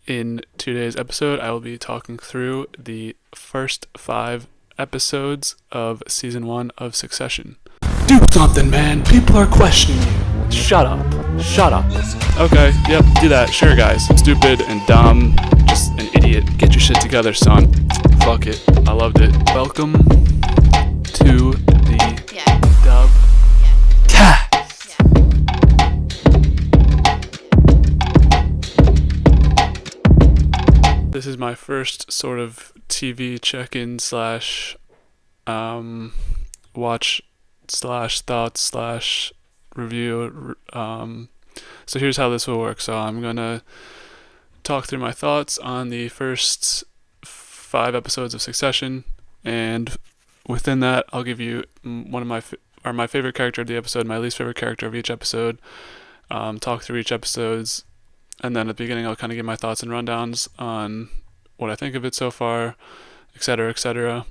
In today's episode, I will be talking through the first 5 episodes of season 1 of Succession. Do something, man! People are questioning you! Shut up. Shut up. Okay, yep, do that. Sure, guys. Stupid and dumb. Just an idiot. Get your shit together, son. Fuck it. I loved it. Welcome to the DubCast. This is my first sort of TV check-in slash watch slash thoughts slash review. So here's how this will work. So I'm going to talk through my thoughts on the first 5 episodes of Succession, and within that I'll give you one of my favorite character of the episode, my least favorite character of each episode, talk through each episodes, and then at the beginning I'll kind of give my thoughts and rundowns on what I think of it so far, etc., etc.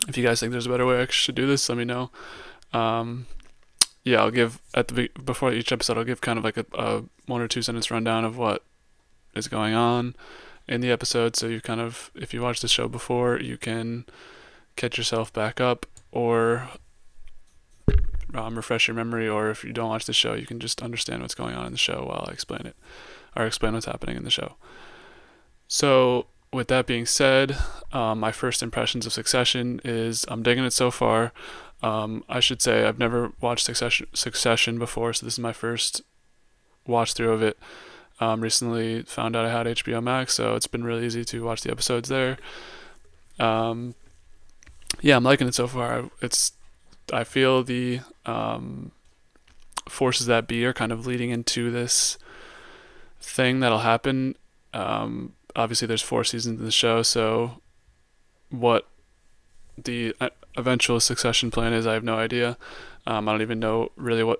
If you guys think there's a better way I should do this, let me know. I'll give before each episode I'll give kind of like a 1 or 2 sentence rundown of what is going on in the episode, so you kind of, if you watched the show before, you can catch yourself back up, or refresh your memory, or if you don't watch the show, you can just understand what's going on in the show while I explain it, or explain what's happening in the show. So with that being said, my first impressions of Succession is I'm digging it so far. I should say I've never watched Succession before, so this is my first watch through of it. Recently found out I had HBO Max, so it's been really easy to watch the episodes there. I'm liking it so far. I feel the forces that be are kind of leading into this thing that'll happen. Obviously there's 4 seasons in the show, so what the eventual succession plan is, I have no idea. I don't even know really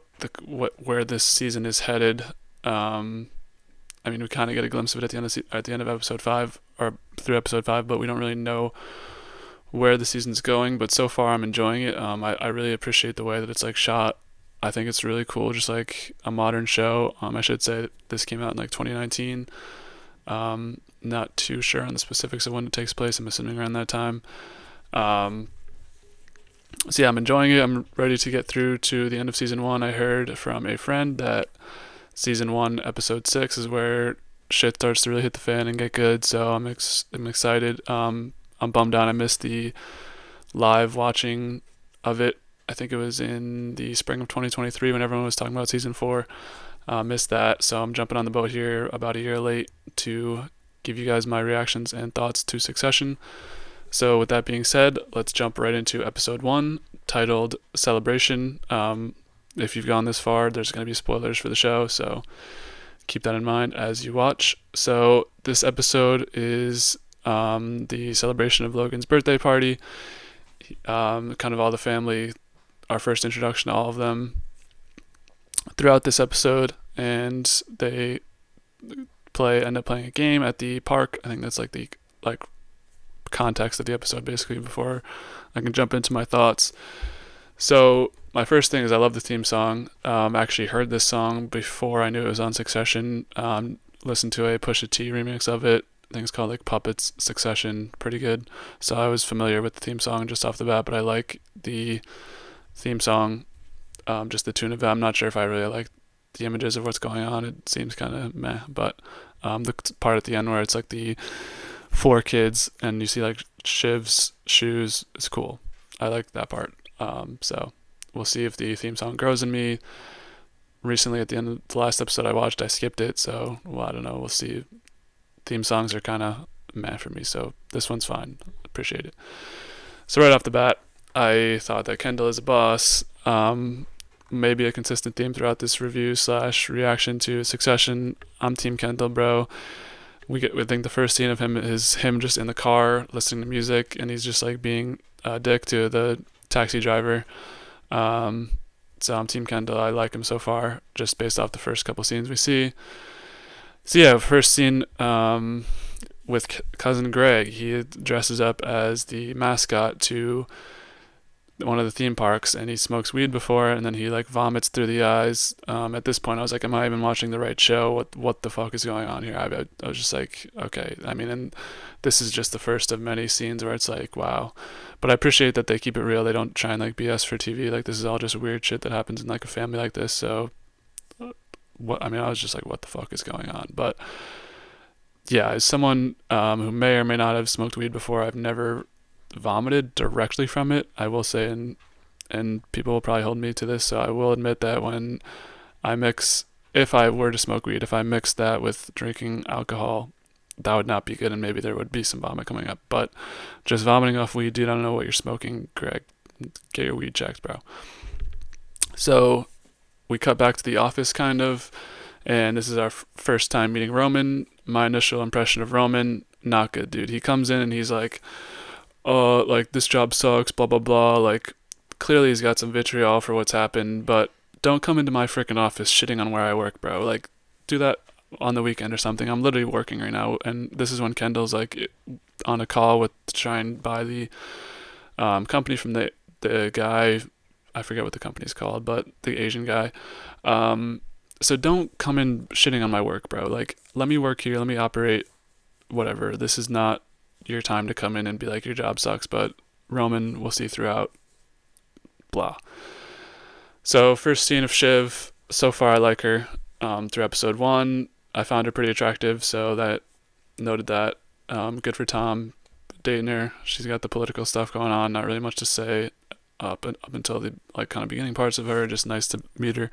where this season is headed. We kind of get a glimpse of it at the end of episode 5, or through episode 5, but we don't really know where the season's going. But so far I'm enjoying it. I really appreciate the way that it's like shot. I think it's really cool, just like a modern show. I should say this came out in like 2019. Not too sure on the specifics of when it takes place. I'm assuming around that time. I'm enjoying it. I'm ready to get through to the end of season 1. I heard from a friend that season 1, episode 6 is where shit starts to really hit the fan and get good. So I'm excited. I'm bummed out I missed the live watching of it. I think it was in the spring of 2023 when everyone was talking about season 4. Missed that, so I'm jumping on the boat here about a year late to give you guys my reactions and thoughts to Succession. So with that being said, let's jump right into episode 1, titled Celebration. If you've gone this far, there's going to be spoilers for the show, so keep that in mind as you watch. So this episode is the celebration of Logan's birthday party. Kind of all the family, our first introduction to all of them throughout this episode, and they end up playing a game at the park. I think that's like the context of the episode basically before I can jump into my thoughts. So my first thing is I love the theme song. Actually heard this song before I knew it was on Succession. Listened to a Pusha T remix of it. I think it's called like Puppets Succession. Pretty good. So I was familiar with the theme song just off the bat, but I like the theme song, just the tune of it. I'm not sure if I really like the images of what's going on. It seems kind of meh, but the part at the end where it's like the 4 kids and you see like Shiv's shoes is cool. I like that part. So we'll see if the theme song grows in me. Recently, at the end of the last episode I watched, I skipped it, so I don't know. We'll see. Theme songs are kind of meh for me, so this one's fine. Appreciate it. So right off the bat, I thought that Kendall is a boss. Maybe a consistent theme throughout this review slash reaction to Succession. I'm Team Kendall, bro. We think the first scene of him is him just in the car listening to music, and he's just like being a dick to the taxi driver. So I'm Team Kendall. I like him so far, just based off the first couple scenes we see. So yeah, first scene with cousin Greg. He dresses up as the mascot to one of the theme parks, and he smokes weed before, and then he like vomits through the eyes. At this point, I was like, am I even watching the right show? What the fuck is going on here? I was just like, okay. I mean, and this is just the first of many scenes where it's like, wow. But I appreciate that they keep it real. They don't try and like BS for TV. Like, this is all just weird shit that happens in like a family like this. So what? I mean, I was just like, what the fuck is going on? But yeah, as someone who may or may not have smoked weed before, I've never vomited directly from it. I will say, and people will probably hold me to this, so I will admit that when I mix, if I were to smoke weed, if I mixed that with drinking alcohol, that would not be good, and maybe there would be some vomit coming up. But just vomiting off weed, dude, I don't know what you're smoking, Greg. Get your weed checked, bro. So we cut back to the office, kind of, and this is our first time meeting Roman. My initial impression of Roman, not good, dude. He comes in and he's like, like, this job sucks, blah, blah, blah. Like, clearly he's got some vitriol for what's happened, but don't come into my freaking office shitting on where I work, bro. Like, do that on the weekend or something. I'm literally working right now, and this is when Kendall's like on a call with to try and buy the company from the guy. I forget what the company's called, but the Asian guy. So don't come in shitting on my work, bro. Like, let me work here, let me operate, whatever. This is not your time to come in and be like, your job sucks, but Roman, we'll see throughout, blah. So first scene of Shiv, so far I like her. Through episode 1, I found her pretty attractive, so that noted that. Good for Tom, dating her. She's got the political stuff going on, not really much to say up until the like kind of beginning parts of her. Just nice to meet her.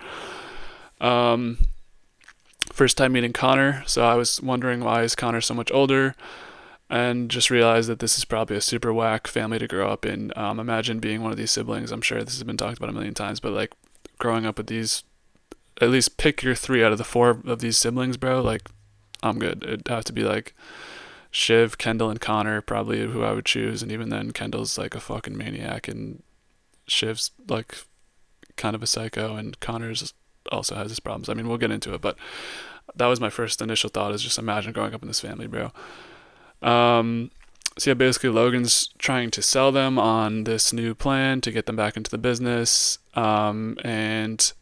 First time meeting Connor, so I was wondering why is Connor so much older, and just realized that this is probably a super whack family to grow up in. Imagine being one of these siblings. I'm sure this has been talked about a million times, but like growing up with these, at least pick your 3 out of the 4 of these siblings, bro. Like, I'm good. It'd have to be like Shiv, Kendall, and Connor, probably who I would choose, and even then Kendall's like a fucking maniac, and Shiv's like kind of a psycho, and Connor's also has his problems. I mean, we'll get into it, but that was my first initial thought, is just imagine growing up in this family, bro. So yeah, basically Logan's trying to sell them on this new plan to get them back into the business, and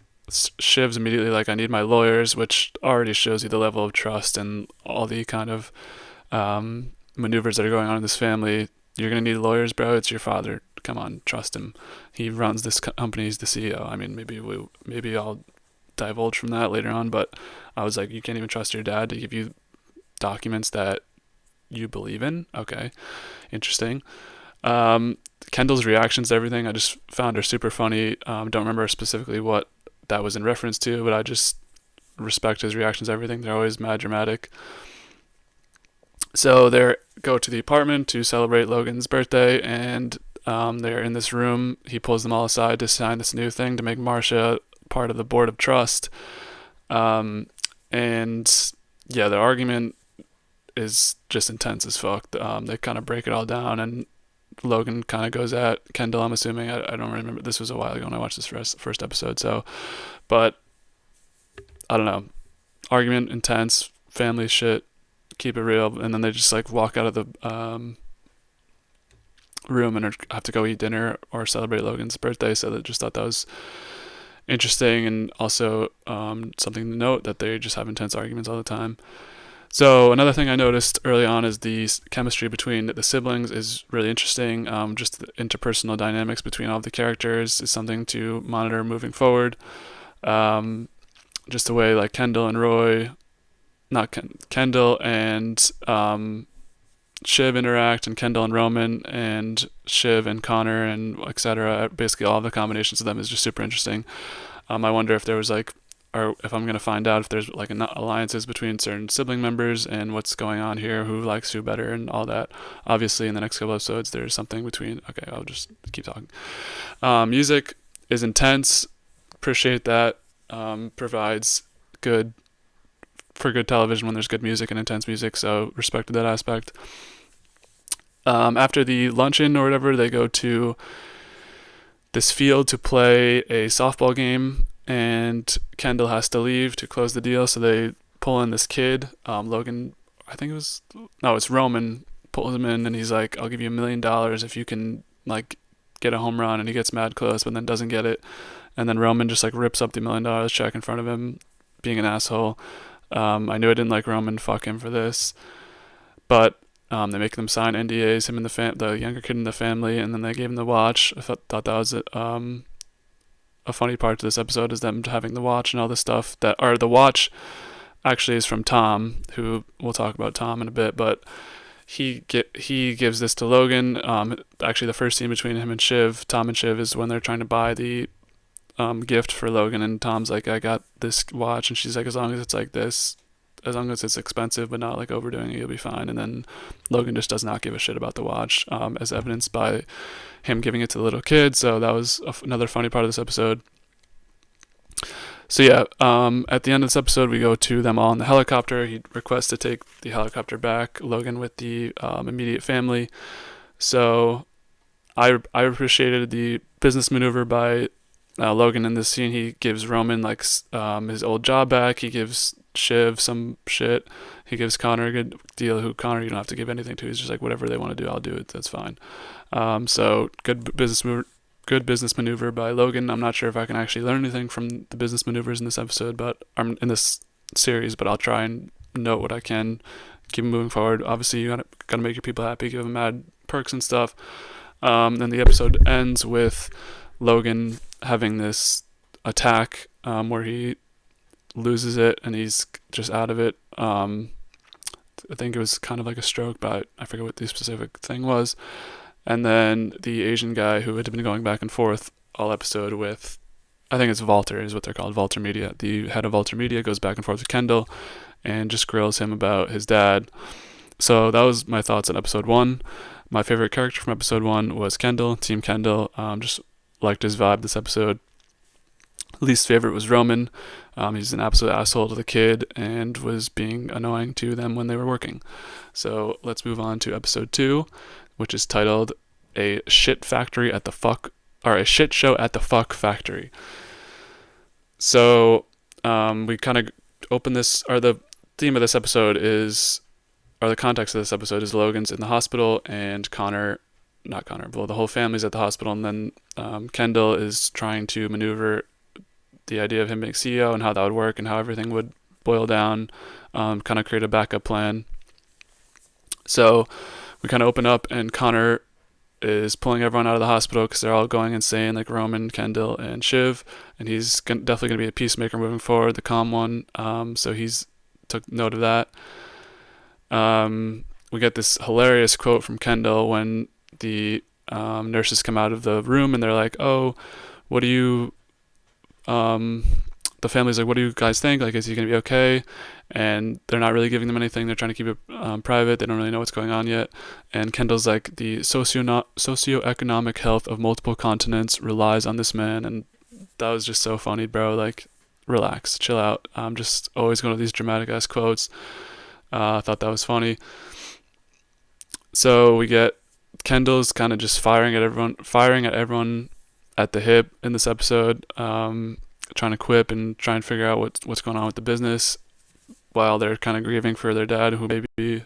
Shiv's immediately like, I need my lawyers, which already shows you the level of trust and all the kind of maneuvers that are going on in this family. You're gonna need lawyers, bro. It's your father. Come on, trust him. He runs this company. He's the CEO. I mean, maybe I'll divulge from that later on, but I was like, you can't even trust your dad to give you documents that you believe in. Okay, interesting. Kendall's reactions to everything, I just found her super funny. Don't remember specifically what that was in reference to, but I just respect his reactions to everything. They're always mad dramatic. So they go to the apartment to celebrate Logan's birthday, and they're in this room. He pulls them all aside to sign this new thing to make Marcia part of the board of trust. And yeah, the argument is just intense as fuck. They kind of break it all down, and Logan kind of goes at Kendall, I'm assuming. I don't remember. This was a while ago when I watched this first episode. So, but I don't know. Argument, intense, family shit, keep it real. And then they just like walk out of the room and have to go eat dinner or celebrate Logan's birthday. So they just thought that was interesting, and also something to note that they just have intense arguments all the time. So another thing I noticed early on is the chemistry between the siblings is really interesting. Just the interpersonal dynamics between all of the characters is something to monitor moving forward. Just the way like Kendall and Roy, Kendall and Shiv interact, and Kendall and Roman, and Shiv and Connor, and etc. Basically all of the combinations of them is just super interesting. I wonder if there was like, or if I'm going to find out if there's like alliances between certain sibling members and what's going on here, who likes who better and all that. Obviously in the next couple episodes there's something between. Okay, I'll just keep talking. Music is intense, appreciate that. Provides good television when there's good music and intense music, so respected that aspect. After the luncheon or whatever, they go to this field to play a softball game, and Kendall has to leave to close the deal, so they pull in this kid, Logan, it's Roman, pulls him in, and he's like, I'll give you $1 million if you can like get a home run, and he gets mad close, but then doesn't get it. And then Roman just like rips up the $1 million check in front of him, being an asshole. I knew I didn't like Roman. Fuck him for this. But they make them sign NDAs, him and the younger kid in the family, and then they gave him the watch. I thought that was a funny part to this episode, is them having the watch and all this stuff. The watch actually is from Tom, who we'll talk about Tom in a bit, but he gives this to Logan. Actually, the first scene between him and Tom and Shiv, is when they're trying to buy the gift for Logan, and Tom's like, I got this watch, and she's like, as long as it's like this, as long as it's expensive but not like overdoing it, you'll be fine. And then Logan just does not give a shit about the watch, as evidenced by him giving it to the little kid. So that was another funny part of this episode. So yeah, at the end of this episode, we go to them all in the helicopter. He requests to take the helicopter back, Logan with the immediate family. So I appreciated the business maneuver by Logan in this scene. He gives Roman like his old job back. He gives Shiv some shit. He gives Connor a good deal. Who Connor you don't have to give anything to. He's just like, whatever they want to do, I'll do it. That's fine. So good business maneuver by Logan. I'm not sure if I can actually learn anything from the business maneuvers in this episode, but I'm in this series. But I'll try and note what I can. Keep moving forward. Obviously, you gotta make your people happy. Give them mad perks and stuff. Then the episode ends with Logan having this attack where he loses it and he's just out of it. I think it was kind of like a stroke, but I forget what the specific thing was. And then the Asian guy who had been going back and forth all episode with, I think it's Walter is what they're called, Walter Media. The head of Walter Media goes back and forth with Kendall and just grills him about his dad. So that was my thoughts on episode 1. My favorite character from episode 1 was Kendall, Team Kendall. Just liked his vibe this episode. Least favorite was Roman. He's an absolute asshole to the kid and was being annoying to them when they were working. So let's move on to episode 2, which is titled A Shit Factory at the Fuck, or A Shit Show at the Fuck Factory. So we kind of open this, or the theme of this episode is, or the context of this episode is Logan's in the hospital and the whole family's at the hospital, and then Kendall is trying to maneuver the idea of him being CEO and how that would work and how everything would boil down, kind of create a backup plan. So we kind of open up and Connor is pulling everyone out of the hospital because they're all going insane, like Roman, Kendall, and Shiv, and he's definitely going to be a peacemaker moving forward, the calm one. So he's took note of that. We get this hilarious quote from Kendall when the nurses come out of the room and they're like, oh, what do you the family's like, what do you guys think? Like, is he going to be okay? And they're not really giving them anything. They're trying to keep it private. They don't really know what's going on yet. And Kendall's like, the socioeconomic health of multiple continents relies on this man. And that was just so funny, bro. Like, relax, chill out. I'm just always going to these dramatic ass quotes. I thought that was funny. So we get Kendall's kind of just firing at everyone at the hip in this episode, trying to quip and try and figure out what's going on with the business, while they're kind of grieving for their dad, who maybe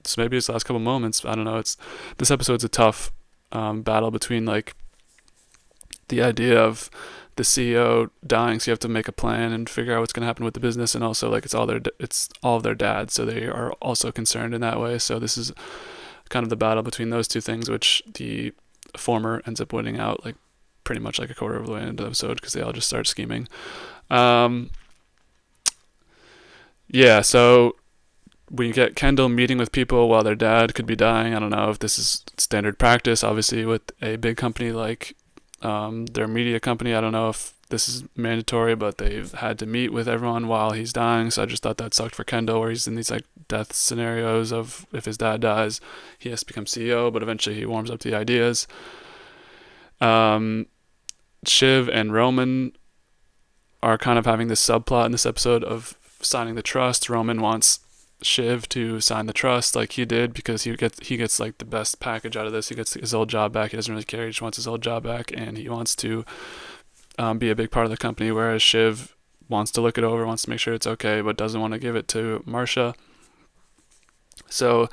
his last couple moments. I don't know. This episode's a tough battle between like the idea of the CEO dying, so you have to make a plan and figure out what's going to happen with the business, and also like it's all of their dads, so they are also concerned in that way. So this is kind of the battle between those two things, which the former ends up winning out like pretty much like a quarter of the way into the episode because they all just start scheming. So we get Kendall meeting with people while their dad could be dying. I don't know if this is standard practice, obviously, with a big company like their media company. I don't know if this is mandatory, but they've had to meet with everyone while he's dying. So I just thought that sucked for Kendall, where he's in these like death scenarios of if his dad dies, he has to become CEO, but eventually he warms up to the ideas. Shiv and Roman are kind of having this subplot in this episode of signing the trust. Roman wants Shiv to sign the trust like he did because he gets like the best package out of this. He gets his old job back. He doesn't really care. He just wants his old job back, and he wants to be a big part of the company, whereas Shiv wants to look it over, wants to make sure it's okay, but doesn't want to give it to Marcia. So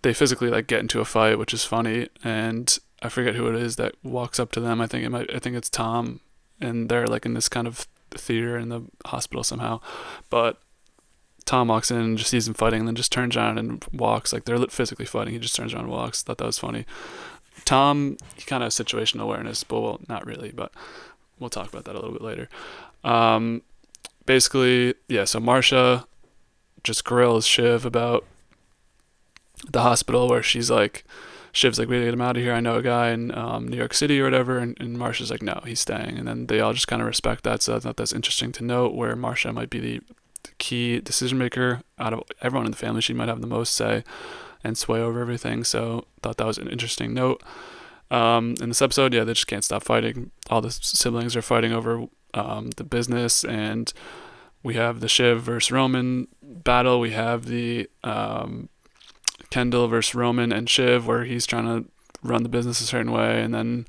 they physically like get into a fight, which is funny, and I forget who it is that walks up to them. I think it's Tom, and they're like in this kind of theater in the hospital somehow. But Tom walks in and just sees them fighting, and then just turns around and walks. Like they're physically fighting. He just turns around and walks. Thought that was funny. Tom, he kind of has situational awareness, but well, not really. But we'll talk about that a little bit later. Basically, yeah. So Marsha just grills Shiv about the hospital, where Shiv's like, we gotta get him out of here. I know a guy in New York City or whatever. And Marsha's like, no, he's staying. And then they all just kind of respect that. So I thought that's interesting to note, where Marsha might be the key decision maker out of everyone in the family. She might have the most say and sway over everything. So I thought that was an interesting note. In this episode, yeah, they just can't stop fighting. All the siblings are fighting over the business, and we have the Shiv versus Roman battle. We have the Kendall versus Roman and Shiv, where he's trying to run the business a certain way, and then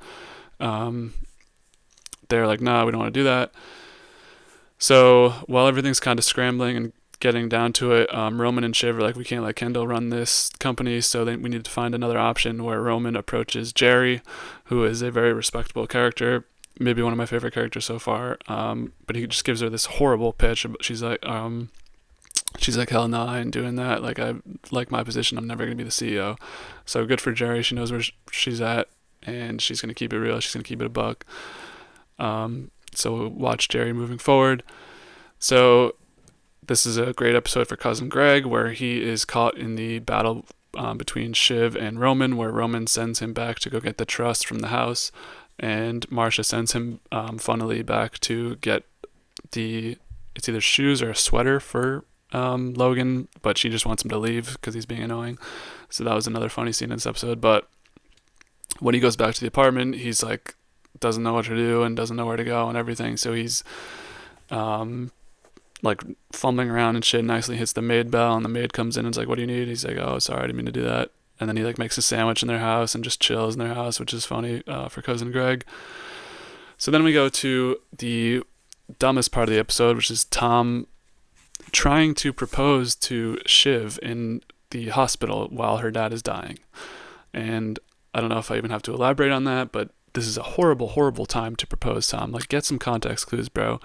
they're like, nah, we don't want to do that. So while everything's kind of scrambling and getting down to it, Roman and Shiv are like, we can't let Kendall run this company, so we need to find another option, where Roman approaches Jerry, who is a very respectable character, maybe one of my favorite characters so far, but he just gives her this horrible pitch. She's like, hell no, I ain't doing that. Like, I like my position. I'm never going to be the CEO. So good for Jerry. She knows where she's at, and she's going to keep it real. She's going to keep it a buck. So we'll watch Jerry moving forward. So this is a great episode for Cousin Greg, where he is caught in the battle between Shiv and Roman, where Roman sends him back to go get the trust from the house, and Marsha sends him funnily back to get it's either shoes or a sweater for Logan, but she just wants him to leave because he's being annoying. So that was another funny scene in this episode. But when he goes back to the apartment, he's like, doesn't know what to do and doesn't know where to go and everything. So he's like fumbling around and shit. Nicely hits the maid bell, and the maid comes in and is like, what do you need? He's like, oh, sorry, I didn't mean to do that. And then he like makes a sandwich in their house and just chills in their house, which is funny for Cousin Greg. So then we go to the dumbest part of the episode, which is Tom trying to propose to Shiv in the hospital while her dad is dying. And I don't know if I even have to elaborate on that, but this is a horrible, horrible time to propose, Tom. Like, get some context clues, bro.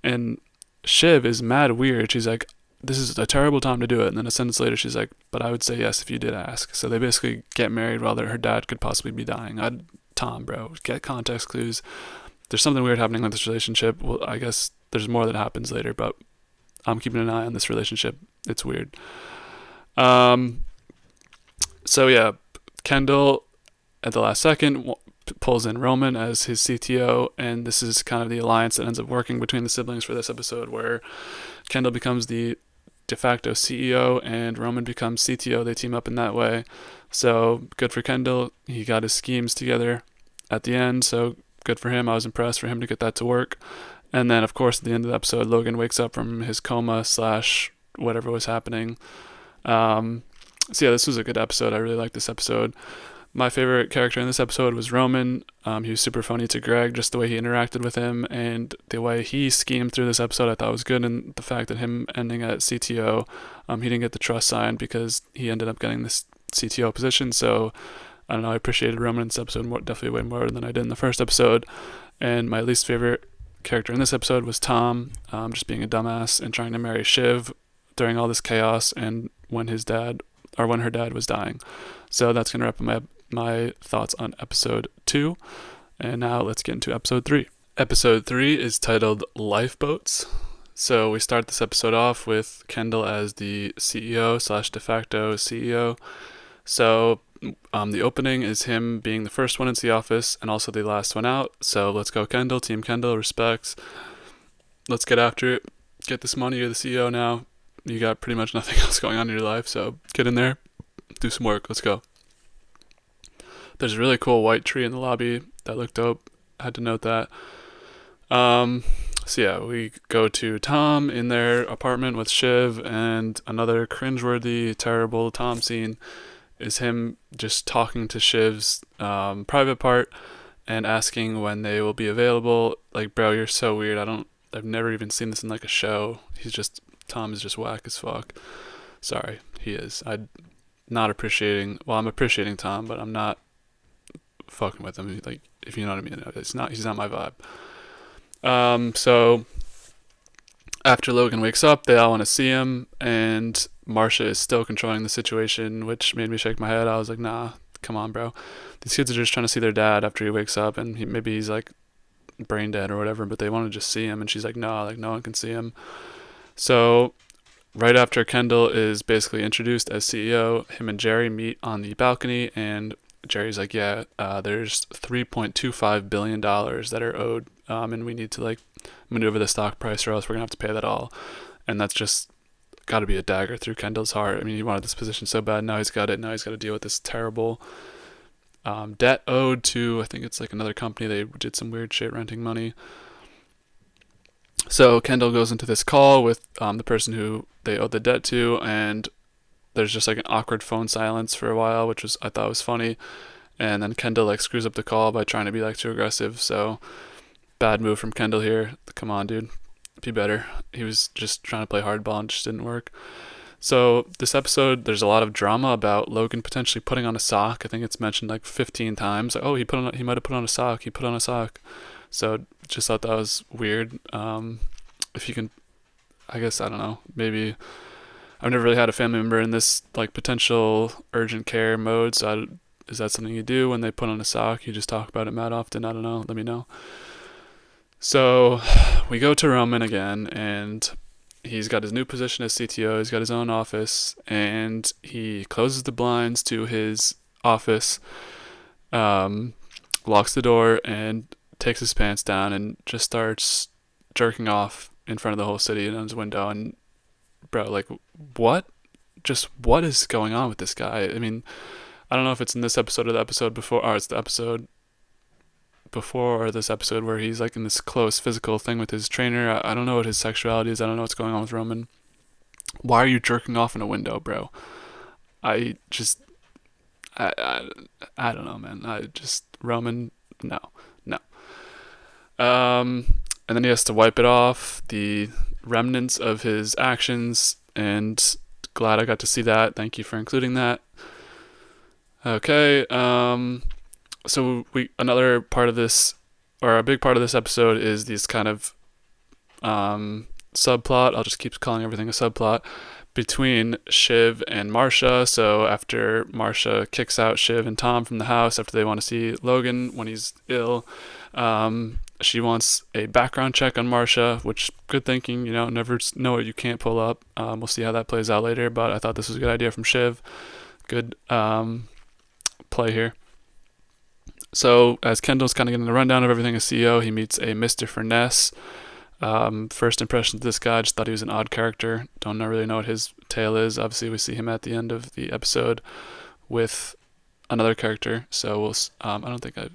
And Shiv is mad weird. She's like, this is a terrible time to do it. And then a sentence later, she's like, but I would say yes if you did ask. So they basically get married while her dad could possibly be dying. Tom, bro, get context clues. There's something weird happening with this relationship. Well, I guess there's more that happens later, but I'm keeping an eye on this relationship. It's weird. So yeah, Kendall at the last second pulls in Roman as his CTO, and this is kind of the alliance that ends up working between the siblings for this episode, where Kendall becomes the de facto CEO and Roman becomes CTO. They team up in that way. So good for Kendall. He got his schemes together at the end, so good for him. I was impressed for him to get that to work. And then, of course, at the end of the episode, Logan wakes up from his coma / whatever was happening. So yeah, this was a good episode. I really liked this episode. My favorite character in this episode was Roman. He was super funny to Greg, just the way he interacted with him and the way he schemed through this episode I thought was good. And the fact that him ending at CTO, he didn't get the trust signed because he ended up getting this CTO position. So I don't know, I appreciated Roman in this episode definitely way more than I did in the first episode. And my least favorite character in this episode was Tom, just being a dumbass and trying to marry Shiv during all this chaos and when her dad was dying. So that's going to wrap up my thoughts on episode 2. And now let's get into episode 3. Episode 3 is titled Lifeboats. So we start this episode off with Kendall as the CEO / de facto CEO. So the opening is him being the first one into the office and also the last one out. So let's go Kendall, Team Kendall, respects. Let's get after it. Get this money. You're the CEO now. You got pretty much nothing else going on in your life, so get in there, do some work. Let's go. There's a really cool white tree in the lobby that looked dope. I had to note that. So yeah, we go to Tom in their apartment with Shiv, and another cringeworthy, terrible Tom scene is him just talking to Shiv's private part and asking when they will be available. Like, bro, you're so weird. I've never even seen this in like a show. Tom is just whack as fuck. Sorry, he is. I'm appreciating Tom, but I'm not fucking with him. Like, if you know what I mean. He's not my vibe. So after Logan wakes up, they all want to see him, and Marcia is still controlling the situation, which made me shake my head. I was like, nah, come on, bro. These kids are just trying to see their dad after he wakes up, and maybe he's like brain dead or whatever, but they want to just see him. And she's like, no, like no one can see him. So right after Kendall is basically introduced as CEO, him and Jerry meet on the balcony, and Jerry's like, yeah, there's $3.25 billion that are owed, and we need to like maneuver the stock price, or else we're gonna have to pay that all. And that's just got to be a dagger through Kendall's heart. I mean, he wanted this position so bad. Now he's got it. Now he's got to deal with this terrible debt owed to, I think it's like another company. They did some weird shit renting money. So Kendall goes into this call with the person who they owed the debt to, and there's just like an awkward phone silence for a while, which I thought was funny. And then Kendall like screws up the call by trying to be like too aggressive. So bad move from Kendall here. Come on, dude. Be better. He was just trying to play hardball and just didn't work. So this episode, there's a lot of drama about Logan potentially putting on a sock. I think it's mentioned like 15 times. Like, oh, he might have put on a sock. He put on a sock. So just thought that was weird. If you can, I guess, I don't know. Maybe I've never really had a family member in this like potential urgent care mode. So is that something you do when they put on a sock? You just talk about it mad often? I don't know. Let me know. So we go to Roman again, and he's got his new position as CTO. He's got his own office, and he closes the blinds to his office, locks the door, and takes his pants down and just starts jerking off in front of the whole city and on his window. And bro, like, what? Just what is going on with this guy? I mean, I don't know if it's in this episode or the episode before, or it's the episode before or this episode where he's like in this close physical thing with his trainer. I don't know what his sexuality is. I don't know what's going on with Roman. Why are you jerking off in a window, bro? I don't know, man. Roman, no. And then he has to wipe it off, the remnants of his actions, and glad I got to see that. Thank you for including that. Okay, so another part of this, or a big part of this episode, is these kind of subplot. I'll just keep calling everything a subplot between Shiv and Marcia. So after Marcia kicks out Shiv and Tom from the house after they want to see Logan when he's ill, she wants a background check on Marcia, which good thinking. Never know what you can't pull up. We'll see how that plays out later. But I thought this was a good idea from Shiv. Good play here. So as Kendall's kind of getting a rundown of everything as CEO, he meets a Mr. Furness. First impression of this guy, just thought he was an odd character. Don't really know what his tale is. Obviously, we see him at the end of the episode with another character. So I don't think I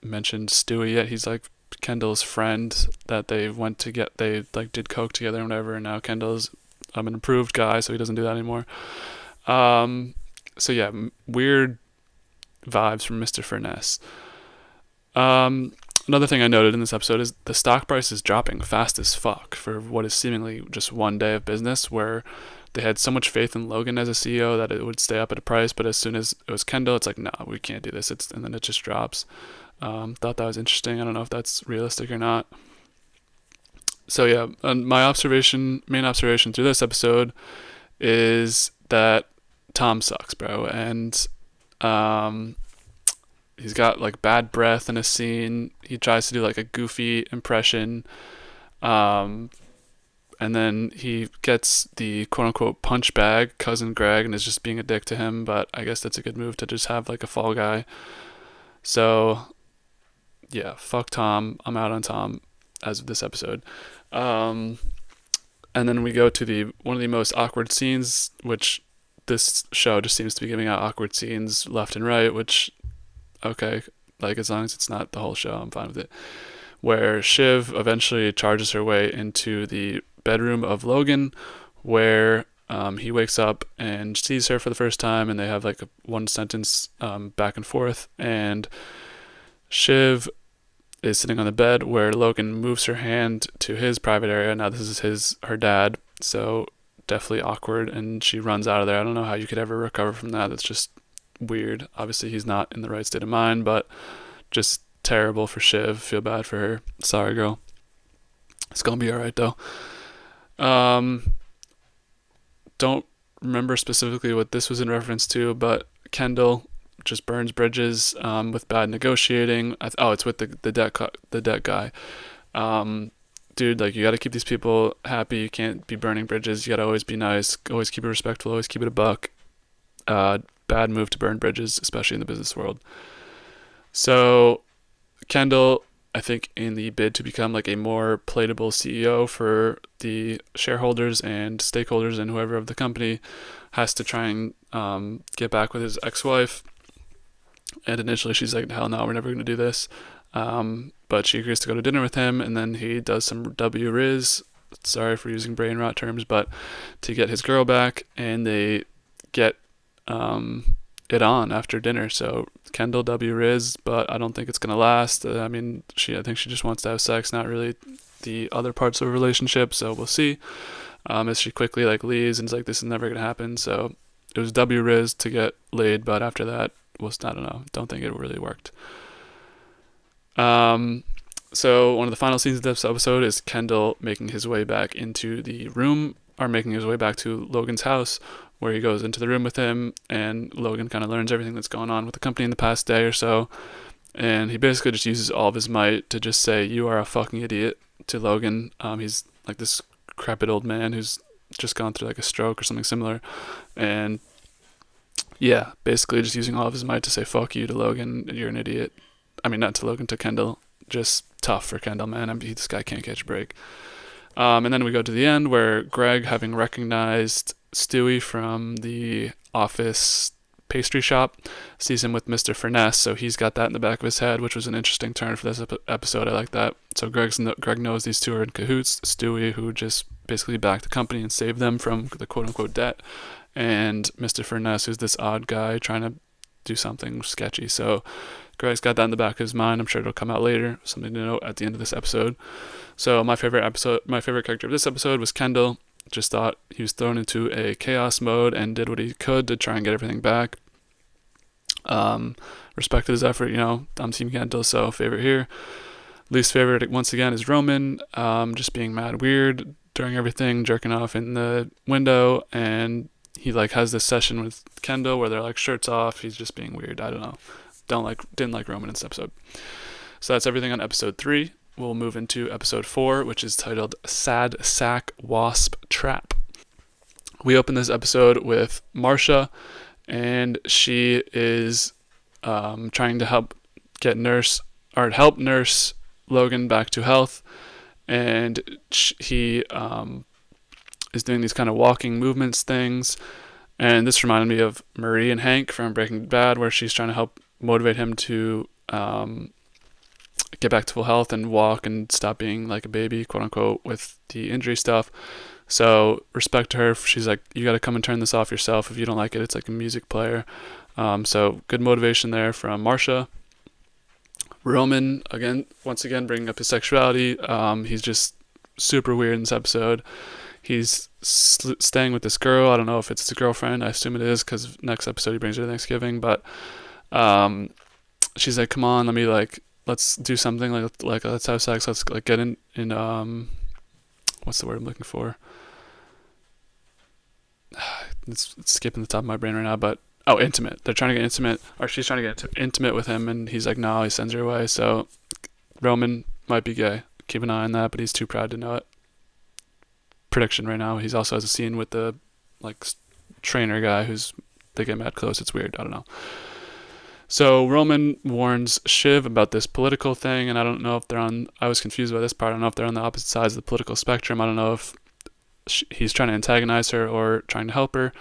mentioned Stewie yet. He's like Kendall's friend that they did coke together and whatever. And now Kendall's an improved guy, so he doesn't do that anymore. So yeah, weird vibes from Mr. Furness. Another thing I noted in this episode is the stock price is dropping fast as fuck for what is seemingly just one day of business, where they had so much faith in Logan as a CEO that it would stay up at a price, but as soon as it was Kendall, it's like, no, we can't do this. And then it just drops. Thought that was interesting. I don't know if that's realistic or not. So yeah, my main observation through this episode is that Tom sucks, bro. And he's got like bad breath in a scene. He tries to do like a goofy impression. And then he gets the quote unquote punch bag, cousin Greg, and is just being a dick to him. But I guess that's a good move to just have like a fall guy. So yeah, fuck Tom. I'm out on Tom as of this episode. And then we go to one of the most awkward scenes, which this show just seems to be giving out awkward scenes left and right, which, okay, like as long as it's not the whole show, I'm fine with it. Where Shiv eventually charges her way into the bedroom of Logan, where he wakes up and sees her for the first time, and they have like a one sentence back and forth, and Shiv is sitting on the bed where Logan moves her hand to his private area. Now this is her dad, so definitely awkward, and she runs out of there. I don't know how you could ever recover from that. It's just weird. Obviously, he's not in the right state of mind, but just terrible for Shiv. Feel bad for her. Sorry, girl. It's gonna be alright though. Don't remember specifically what this was in reference to, but Kendall just burns bridges with bad negotiating. It's with the debt guy. Dude, like, you got to keep these people happy. You can't be burning bridges. You got to always be nice. Always keep it respectful. Always keep it a buck. Bad move to burn bridges, especially in the business world. So Kendall, I think, in the bid to become like a more palatable CEO for the shareholders and stakeholders and whoever of the company, has to try and get back with his ex-wife. And initially she's like, hell no, we're never going to do this. But she agrees to go to dinner with him, and then he does some W-Riz, sorry for using brain rot terms, but to get his girl back, and they get it on after dinner. So Kendall W-Riz, but I don't think it's going to last. I think she just wants to have sex, not really the other parts of a relationship, so we'll see. As she quickly like leaves and is like, this is never going to happen. So it was W-Riz to get laid, but after that, I don't know. Don't think it really worked. So one of the final scenes of this episode is Kendall making his way back into the room, or making his way back to Logan's house, where he goes into the room with him, and Logan kind of learns everything that's going on with the company in the past day or so. And he basically just uses all of his might to just say, you are a fucking idiot, to Logan. He's like this decrepit old man who's just gone through like a stroke or something similar. And yeah, basically just using all of his might to say fuck you to Logan. You're an idiot. I mean, not to Logan, to Kendall. Just tough for Kendall, man. This guy can't catch a break. And then we go to the end where Greg, having recognized Stewie from the office pastry shop, sees him with Mr. Furness, so he's got that in the back of his head, which was an interesting turn for this episode. I like that. So Greg knows these two are in cahoots. Stewie, who just basically backed the company and saved them from the quote-unquote debt, and Mr. Furness, who's this odd guy trying to do something sketchy. So Greg's got that in the back of his mind. I'm sure it'll come out later. Something to note at the end of this episode. So my favorite character of this episode was Kendall. Just thought he was thrown into a chaos mode and did what he could to try and get everything back. Respected his effort, I'm Team Kendall, so favorite here. Least favorite, once again, is Roman, just being mad weird during everything, jerking off in the window, and he like has this session with Kendall where they're like shirts off. He's just being weird. I don't know. Didn't like Roman in this episode. So that's everything on episode 3. We'll move into episode 4, which is titled Sad Sack Wasp Trap. We open this episode with Marcia, and she is trying to help nurse Logan back to health, and he is doing these kind of walking movements things, and this reminded me of Marie and Hank from Breaking Bad, where she's trying to help motivate him to get back to full health and walk and stop being like a baby, quote unquote, with the injury stuff. So respect to her. She's like, you got to come and turn this off yourself. If you don't like it, it's like a music player. So good motivation there from Marcia. Roman, once again, bringing up his sexuality. He's just super weird in this episode. He's staying with this girl. I don't know if it's his girlfriend. I assume it is, because next episode he brings her to Thanksgiving. But she's like, come on, let's do something. Like let's have sex. Let's like get in what's the word I'm looking for? It's skipping the top of my brain right now, but intimate. They're trying to get intimate, or she's trying to get intimate with him, and he's like, no, he sends her away. So Roman might be gay. Keep an eye on that, but he's too proud to know it. Prediction right now. He's also has a scene with the like trainer guy they get mad close. It's weird. I don't know. So Roman warns Shiv about this political thing, and I don't know if I was confused by this part. I don't know if they're on the opposite sides of the political spectrum. I don't know if he's trying to antagonize her or trying to help her.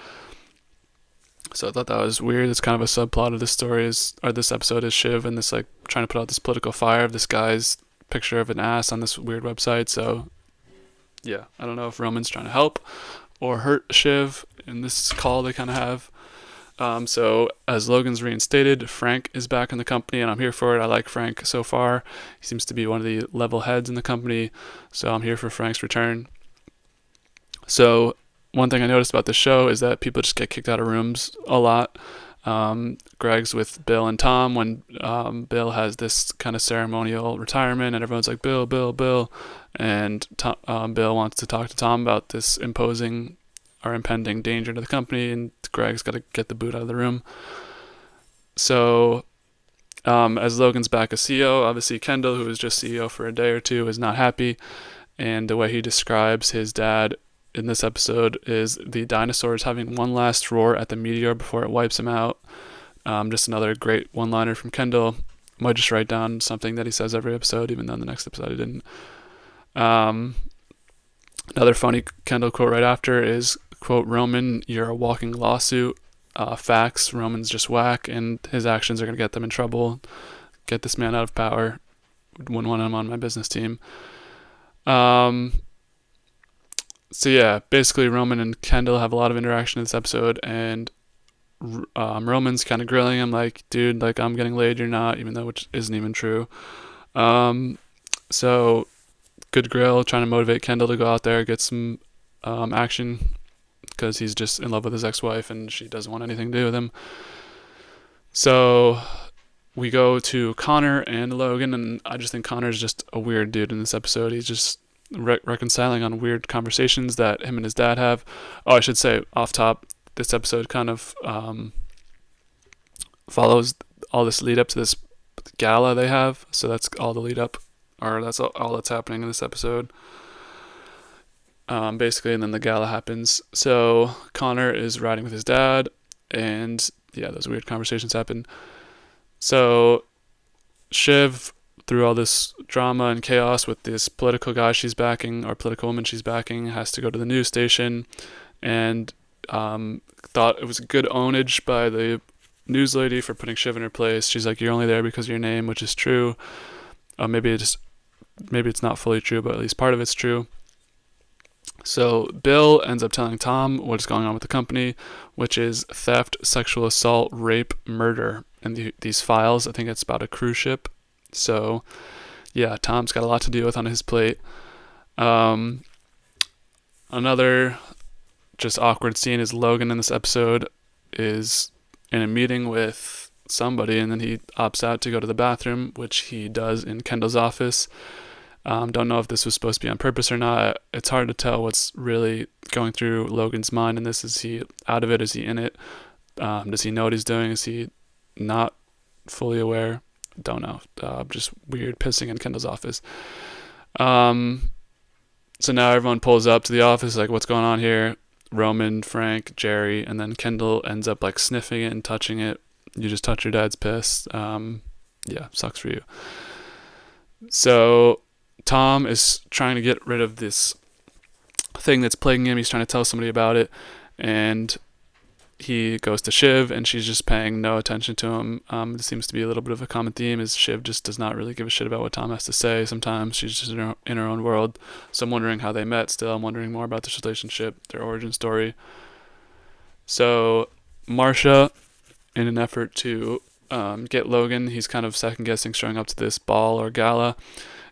So I thought that was weird. It's kind of a subplot of this story this episode is Shiv and this like trying to put out this political fire of this guy's picture of an ass on this weird website. So yeah, I don't know if Roman's trying to help or hurt Shiv in this call they kind of have. So as Logan's reinstated, Frank is back in the company, and I'm here for it. I like Frank so far. He seems to be one of the level heads in the company, so I'm here for Frank's return. So one thing I noticed about this show is that people just get kicked out of rooms a lot. Greg's with Bill and Tom when Bill has this kind of ceremonial retirement, and everyone's like, Bill, Bill, Bill. And Bill wants to talk to Tom about this imposing or impending danger to the company, and Greg's got to get the boot out of the room. So as Logan's back as CEO, obviously Kendall, who was just CEO for a day or two, is not happy. And the way he describes his dad in this episode is the dinosaurs having one last roar at the meteor before it wipes him out. Just another great one-liner from Kendall. Might just write down something that he says every episode, even though in the next episode he didn't. Another funny Kendall quote right after is, quote, Roman, you're a walking lawsuit. Facts, Roman's just whack, and his actions are going to get them in trouble. Get this man out of power. Wouldn't want him on my business team. So yeah, basically Roman and Kendall have a lot of interaction in this episode, and Roman's kind of grilling him like, dude, like, I'm getting laid, you're not, even though which isn't even true. So good grill, trying to motivate Kendall to go out there, get some action, because he's just in love with his ex-wife and she doesn't want anything to do with him. So we go to Connor and Logan, and I just think Connor's just a weird dude in this episode. He's just reconciling on weird conversations that him and his dad have. Oh, I should say off top, this episode kind of follows all this lead up to this gala they have. So that's all the lead up, or that's all that's happening in this episode. Basically, and then the gala happens. So Connor is riding with his dad, and yeah, those weird conversations happen. So Shiv, through all this drama and chaos with this political guy she's backing, or political woman she's backing, has to go to the news station, and thought it was a good ownage by the news lady for putting Shiv in her place. She's like, you're only there because of your name, which is true. Maybe it's not fully true, but at least part of it's true. So Bill ends up telling Tom what's going on with the company, which is theft, sexual assault, rape, murder, and these files. I think it's about a cruise ship. So yeah, Tom's got a lot to deal with on his plate. Another just awkward scene is Logan in this episode is in a meeting with somebody, and then he opts out to go to the bathroom, which he does in Kendall's office. Don't know if this was supposed to be on purpose or not. It's hard to tell what's really going through Logan's mind in this. Is he out of it? Is he in it? Does he know what he's doing? Is he not fully aware? Don't know. Just weird pissing in Kendall's office. So now everyone pulls up to the office, like, what's going on here? Roman, Frank, Jerry, and then Kendall ends up like sniffing it and touching it. You just touch your dad's piss. Yeah, sucks for you. So Tom is trying to get rid of this thing that's plaguing him. He's trying to tell somebody about it, and he goes to Shiv, and she's just paying no attention to him. It seems to be a little bit of a common theme, is Shiv just does not really give a shit about what Tom has to say. Sometimes she's just in her own world. So I'm wondering how they met still. I'm wondering more about this relationship, their origin story. So Marcia, in an effort to get Logan, he's kind of second-guessing showing up to this ball or gala,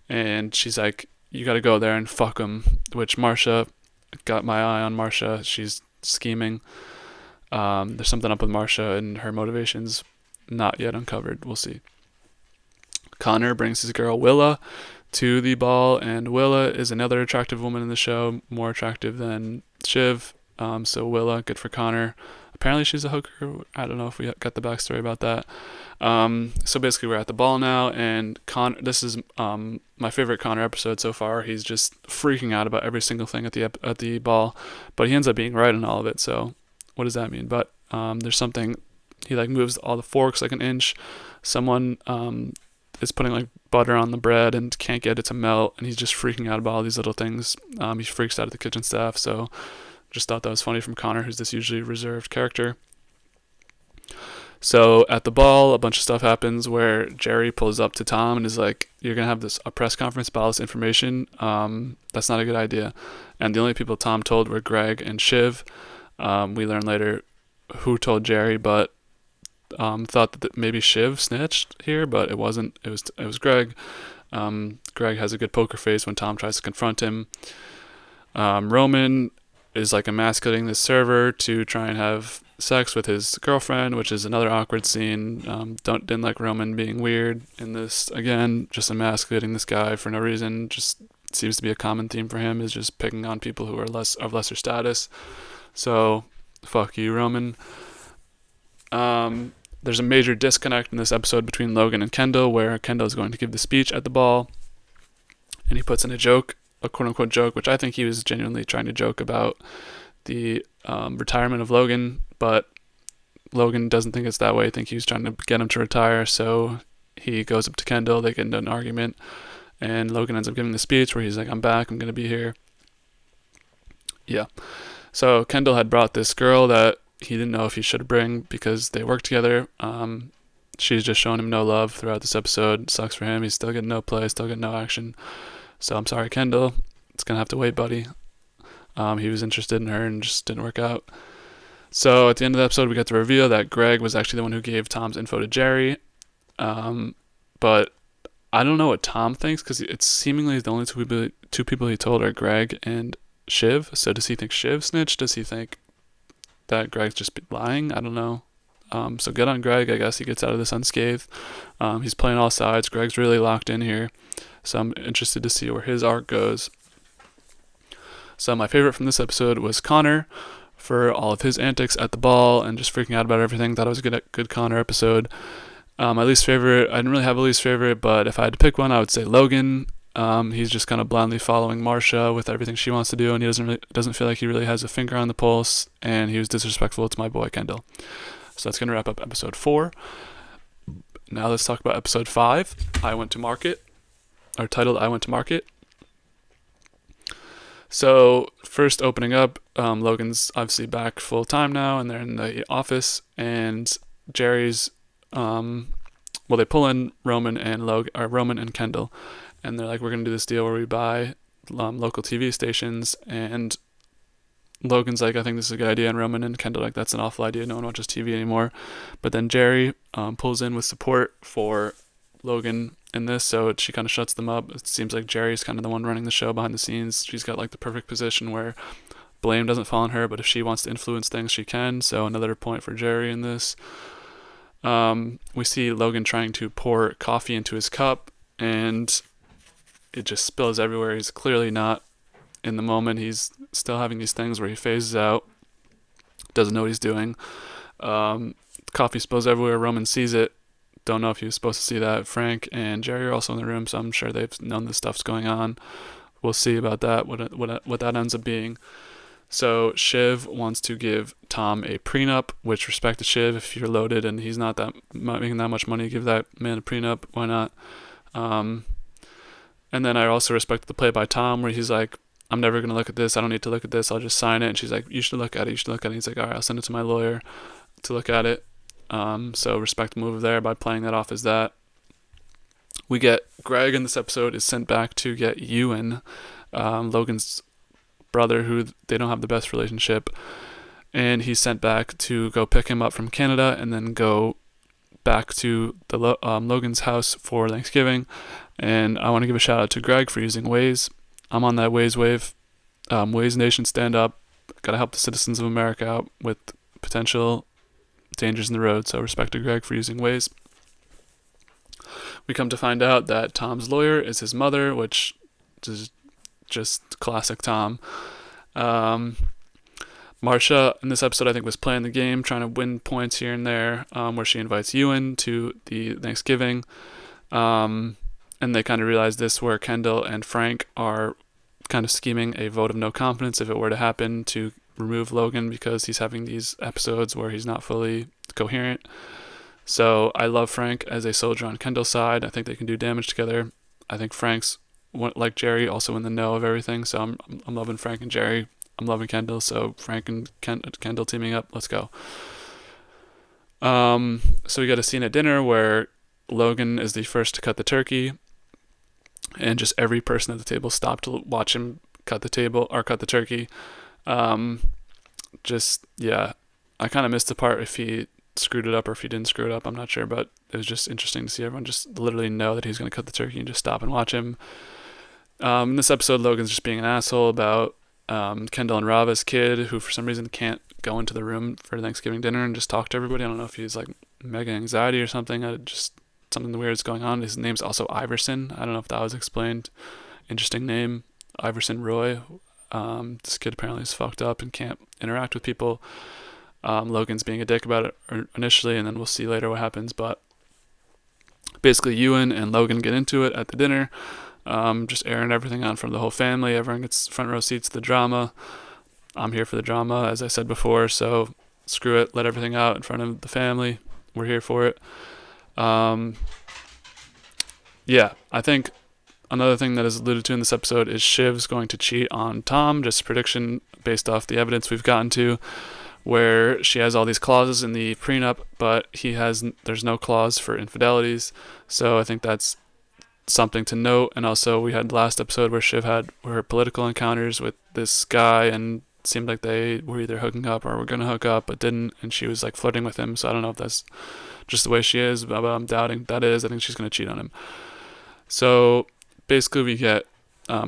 and she's like, you got to go there and fuck him, which Marcia, got my eye on Marcia. She's scheming. There's something up with Marcia, and her motivations not yet uncovered. We'll see. Connor brings his girl Willa to the ball, and Willa is another attractive woman in the show, more attractive than Shiv. So Willa, good for Connor. Apparently she's a hooker. I don't know if we got the backstory about that. So basically we're at the ball now, and this is my favorite Connor episode so far. He's just freaking out about every single thing at the ball, but he ends up being right on all of it. So what does that mean? But there's something, he like moves all the forks like an inch. Someone is putting like butter on the bread and can't get it to melt, and he's just freaking out about all these little things. He freaks out at the kitchen staff. So just thought that was funny from Connor, who's this usually reserved character. So at the ball, a bunch of stuff happens where Jerry pulls up to Tom and is like, you're going to have a press conference about all this information. That's not a good idea. And the only people Tom told were Greg and Shiv. We learn later who told Jerry, but thought that maybe Shiv snitched here, but it wasn't. It was Greg. Greg has a good poker face when Tom tries to confront him. Roman is like emasculating this server to try and have sex with his girlfriend, which is another awkward scene. Didn't like Roman being weird in this. Again, just emasculating this guy for no reason. Just seems to be a common theme for him, is just picking on people who are lesser status. So, fuck you, Roman. There's a major disconnect in this episode between Logan and Kendall, where Kendall is going to give the speech at the ball, and he puts in a joke, a quote-unquote joke, which I think he was genuinely trying to joke about the retirement of Logan, but Logan doesn't think it's that way. I think he was trying to get him to retire, so he goes up to Kendall, they get into an argument, and Logan ends up giving the speech where he's like, I'm back, I'm going to be here. Yeah. So Kendall had brought this girl that he didn't know if he should bring because they work together. She's just showing him no love throughout this episode. Sucks for him. He's still getting no play, still getting no action. So I'm sorry, Kendall. It's going to have to wait, buddy. He was interested in her and just didn't work out. So at the end of the episode, we get the reveal that Greg was actually the one who gave Tom's info to Jerry. But I don't know what Tom thinks, because it's seemingly the only two people he told are Greg and Shiv. So does he think Shiv snitched? Does he think that Greg's just lying? I don't know. So good on Greg. I guess he gets out of this unscathed. He's playing all sides. Greg's really locked in here. So I'm interested to see where his arc goes. So my favorite from this episode was Connor, for all of his antics at the ball and just freaking out about everything. Thought it was a good Connor episode. My least favorite, I didn't really have a least favorite, but if I had to pick one, I would say Logan. He's just kind of blindly following Marcia with everything she wants to do, and he doesn't feel like he really has a finger on the pulse, and he was disrespectful to my boy Kendall. So that's going to wrap up episode 4. Now let's talk about episode 5, I Went to Market, or titled I Went to Market. So first opening up, Logan's obviously back full time now, and they're in the office, and Jerry's, they pull in Roman and Kendall, and they're like, we're going to do this deal where we buy local TV stations, and Logan's like, I think this is a good idea, and Roman and Kendall like, that's an awful idea, no one watches TV anymore. But then Jerry pulls in with support for Logan in this, so she kind of shuts them up. It seems like Jerry's kind of the one running the show behind the scenes. She's got like the perfect position where blame doesn't fall on her, but if she wants to influence things, she can. So another point for Jerry in this. We see Logan trying to pour coffee into his cup, and it just spills everywhere. He's clearly not in the moment. He's still having these things where he phases out, doesn't know what he's doing. Coffee spills everywhere. Roman sees it. Don't know if he was supposed to see that. Frank and Jerry are also in the room, so I'm sure they've known this stuff's going on. We'll see about that, what that ends up being. So Shiv wants to give Tom a prenup, which, respect to Shiv, if you're loaded and he's not making that much money, give that man a prenup. Why not? And then I also respect the play by Tom, where he's like, I'm never going to look at this. I don't need to look at this. I'll just sign it. And she's like, you should look at it. He's like, all right, I'll send it to my lawyer to look at it. So respect the move there by playing that off as that. We get Greg in this episode is sent back to get Ewan, Logan's brother, who they don't have the best relationship, and he's sent back to go pick him up from Canada and then go back to the Logan's house for Thanksgiving. And I want to give a shout out to Greg for using Waze. I'm on that Waze wave. Waze Nation, stand up. Gotta help the citizens of America out with potential dangers in the road. So respect to Greg for using Waze. We come to find out that Tom's lawyer is his mother, which is just classic Tom. Marcia in this episode, I think, was playing the game, trying to win points here and there, where she invites Ewan to the Thanksgiving. And they kind of realize this, where Kendall and Frank are kind of scheming a vote of no confidence if it were to happen, to remove Logan because he's having these episodes where he's not fully coherent. So I love Frank as a soldier on Kendall's side. I think they can do damage together. I think Frank's, like Jerry, also in the know of everything. So I'm loving Frank and Jerry. I'm loving Kendall. So Frank and Kendall teaming up. Let's go. So we got a scene at dinner where Logan is the first to cut the turkey, and just every person at the table stopped to watch him cut the turkey. I kind of missed the part if he screwed it up or if he didn't screw it up. I'm not sure, but it was just interesting to see everyone just literally know that he's going to cut the turkey and just stop and watch him. In this episode, Logan's just being an asshole about Kendall and Rava's kid, who for some reason can't go into the room for Thanksgiving dinner and just talk to everybody. I don't know if he's like mega anxiety or something. Just something weird is going on. His name's also Iverson. I don't know if that was explained. Interesting name, Iverson Roy. This kid apparently is fucked up and can't interact with people. Logan's being a dick about it initially, and then we'll see later what happens. But basically, Ewan and Logan get into it at the dinner, just airing everything out in front of the whole family. Everyone gets front row seats to the drama. I'm here for the drama, as I said before, so screw it. Let everything out in front of the family. We're here for it. Yeah, I think another thing that is alluded to in this episode is Shiv's going to cheat on Tom. Just a prediction based off the evidence we've gotten to, where she has all these clauses in the prenup, but there's no clause for infidelities. So I think that's something to note. And also, we had the last episode where Shiv had her political encounters with this guy, and it seemed like they were either hooking up or were going to hook up, but didn't, and she was like flirting with him. So I don't know if that's just the way she is, but I'm doubting that is. I think she's going to cheat on him. So basically, we get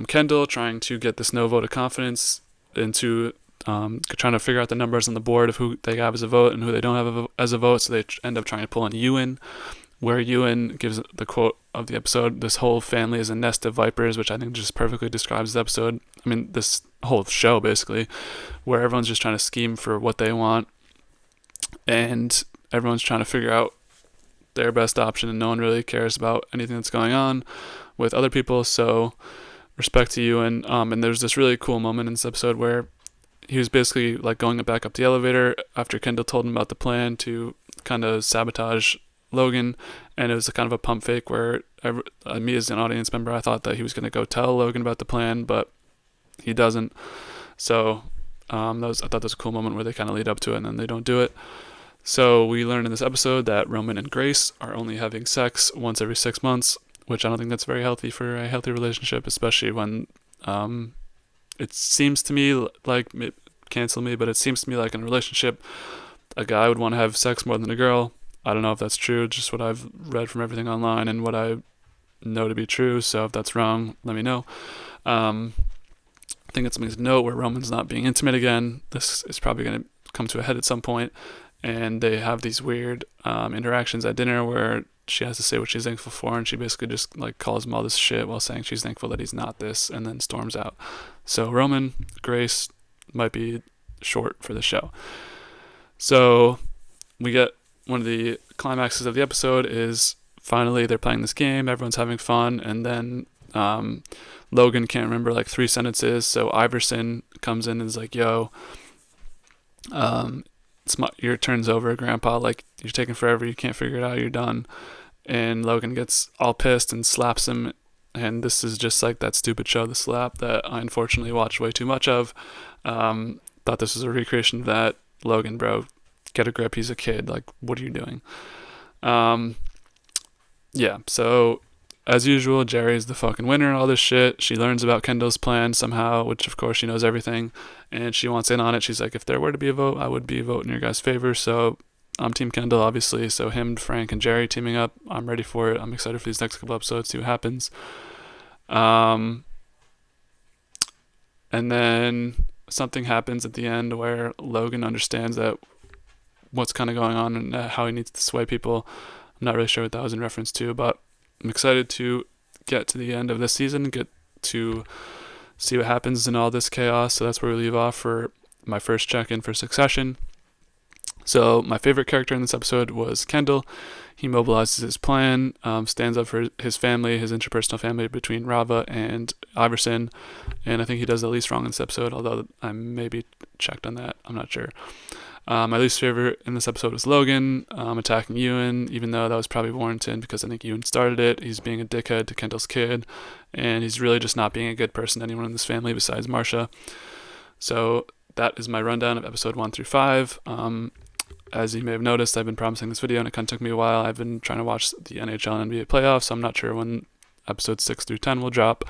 Kendall trying to get this no vote of confidence into trying to figure out the numbers on the board of who they have as a vote and who they don't have as a vote. So they end up trying to pull in Ewan, where Ewan gives the quote of the episode, "This whole family is a nest of vipers," which I think just perfectly describes the episode. I mean, this whole show, basically, where everyone's just trying to scheme for what they want, and everyone's trying to figure out their best option, and no one really cares about anything that's going on with other people. So respect to Ewan. And there's this really cool moment in this episode where he was basically like going back up the elevator after Kendall told him about the plan to kind of sabotage Logan, and it was a kind of a pump fake where me as an audience member, I thought that he was going to go tell Logan about the plan, but he doesn't. So I thought that was a cool moment where they kind of lead up to it and then they don't do it. So we learned in this episode that Roman and Grace are only having sex once every 6 months, which I don't think that's very healthy for a healthy relationship, especially when it seems to me like, cancel me, but it seems to me like in a relationship, a guy would want to have sex more than a girl. I don't know if that's true, just what I've read from everything online and what I know to be true. So if that's wrong, let me know. I think it's something to note where Roman's not being intimate again. This is probably going to come to a head at some point. And they have these weird interactions at dinner where she has to say what she's thankful for, and she basically just like calls him all this shit while saying she's thankful that he's not this, and then storms out. So Roman, Grace might be short for the show. So we get one of the climaxes of the episode is finally they're playing this game, everyone's having fun, and then Logan can't remember like 3 sentences, so Iverson comes in and is like, yo, your turn's over, Grandpa, like you're taking forever, you can't figure it out, you're done. And Logan gets all pissed and slaps him, and this is just like that stupid show, The Slap, that I unfortunately watched way too much of. Thought this was a recreation of that. Logan, bro, get a grip, he's a kid, like what are you doing? Yeah, so as usual, Jerry's the fucking winner in all this shit. She learns about Kendall's plan somehow, which of course she knows everything, and she wants in on it. She's like, if there were to be a vote, I would be voting in your guys' favor. So I'm Team Kendall, obviously. So him, Frank, and Jerry teaming up, I'm ready for it. I'm excited for these next couple episodes, see what happens. And then something happens at the end where Logan understands that what's kind of going on and how he needs to sway people. I'm not really sure what that was in reference to, but I'm excited to get to the end of this season, get to see what happens in all this chaos. So that's where we leave off for my first check-in for Succession. So my favorite character in this episode was Kendall. He mobilizes his plan, stands up for his family, his interpersonal family between Rava and Iverson, and I think he does the least wrong in this episode, although I maybe checked on that. I'm not sure. My least favorite in this episode was Logan attacking Ewan, even though that was probably warranted because I think Ewan started it. He's being a dickhead to Kendall's kid, and he's really just not being a good person to anyone in this family besides Marcia. So that is my rundown of episode 1 through 5. As you may have noticed, I've been promising this video, and it kind of took me a while. I've been trying to watch the NHL and NBA playoffs, so I'm not sure when episodes 6 through 10 will drop.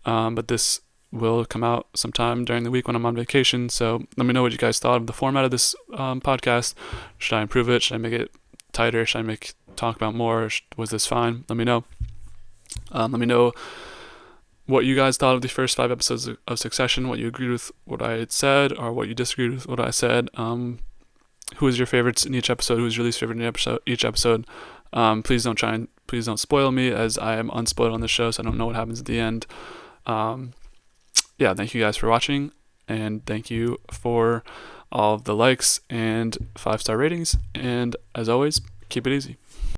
But this will come out sometime during the week when I'm on vacation. So let me know what you guys thought of the format of this podcast. Should I improve it? Should I make it tighter? Should I talk about more? Was this fine? Let me know. Let me know what you guys thought of the first 5 episodes of Succession, what you agreed with what I had said, or what you disagreed with what I said. Who is your favorites in each episode? Who is your least favorite in each episode? Please don't spoil me, as I am unspoiled on this show, so I don't know what happens at the end. Yeah, thank you guys for watching, and thank you for all of the likes and 5-star ratings. And as always, keep it easy.